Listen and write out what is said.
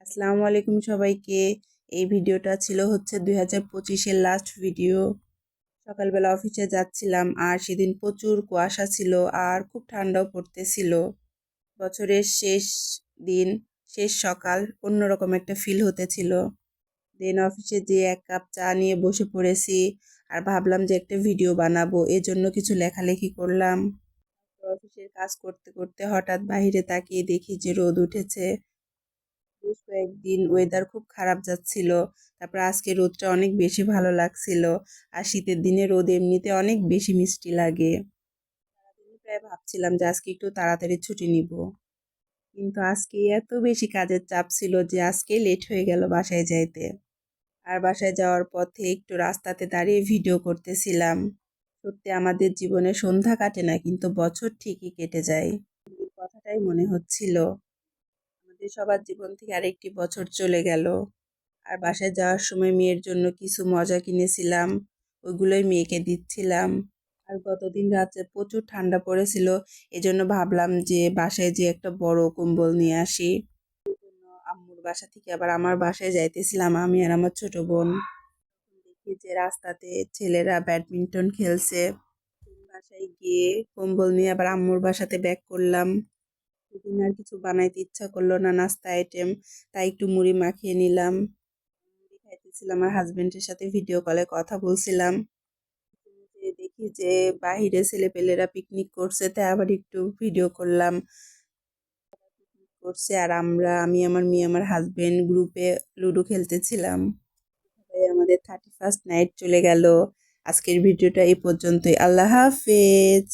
আসসালামু আলাইকুম সবাইকে। এই ভিডিওটা ছিল হচ্ছে 2025-এর লাস্ট ভিডিও। সকালবেলা অফিসে যাচ্ছিলাম আর সেদিন প্রচুর কুয়াশা ছিল আর খুব ঠান্ডাও পড়তেছিল। বছরের শেষ দিন, শেষ সকাল, অন্যরকম একটা ফিল হতেছিল। দেন অফিসে যেয়ে এক কাপ চা নিয়ে বসে পড়েছি আর ভাবলাম যে একটা ভিডিও বানাবো, এজন্য কিছু লেখালেখি করলাম। অফিসের কাজ করতে করতে হঠাৎ বাইরে তাকিয়ে দেখি যে রোদ উঠেছে। বেশ কয়েকদিন ওয়েদার খুব খারাপ যাচ্ছিল, তারপর আজকে রোদটা অনেক বেশি ভালো লাগছিল। আর শীতের দিনে রোদ এমনিতে অনেক বেশি মিষ্টি লাগে। সারাদিনই প্রায় ভাবছিলাম যে আজকে একটু তাড়াতাড়ি ছুটি নিব, কিন্তু আজকে এত বেশি কাজের চাপ ছিল যে আজকে লেট হয়ে গেল বাসায় যাইতে। আর বাসায় যাওয়ার পথে একটু রাস্তাতে দাঁড়িয়ে ভিডিও করতেছিলাম। সত্যি আমাদের জীবনে সন্ধ্যা কাটে না, কিন্তু বছর ঠিকই কেটে যায়। এই কথাটাই মনে হচ্ছিল, আমাদের সবার জীবন থেকে আরেকটি বছর চলে গেল। আর বাসায় যাওয়ার সময় মেয়ের জন্য কিছু মজা কিনেছিলাম, ওইগুলোই মেয়েকে দিচ্ছিলাম। আর গতদিন রাতে প্রচুর ঠান্ডা পড়েছিল, এজন্য ভাবলাম যে বাসায় যে একটা বড় কম্বল নিয়ে আসি। আম্মুর বাসা থেকে আবার আমার বাসায় যাইতেছিলাম আমি আর আমার ছোট বোন। দেখি যে রাস্তাতে ছেলেরা ব্যাডমিন্টন খেলছে। বাসায় গিয়ে কম্বল নিয়ে আবার আম্মুর বাসাতে ব্যাক করলাম। সেদিন আর কিছু বানাইতে ইচ্ছা করলো না নাস্তা আইটেম, তাই একটু মুড়ি মাখিয়ে নিলাম। মুড়ি খাইতেছিলাম আর হাজবেন্ডের সাথে ভিডিও কলে কথা বলছিলাম। যে দেখি যে বাহিরে ছেলেপেলেরা পিকনিক করছে, তাই আবার একটু ভিডিও করলাম। করছে আর আমি আমার মেয়ে আমার হাজবেন্ড গ্রুপে লুডো খেলতেছিলাম। তাই আমাদের 31st নাইট চলে গেল। আজকের ভিডিওটা এই পর্যন্তই। আল্লাহ হাফেজ।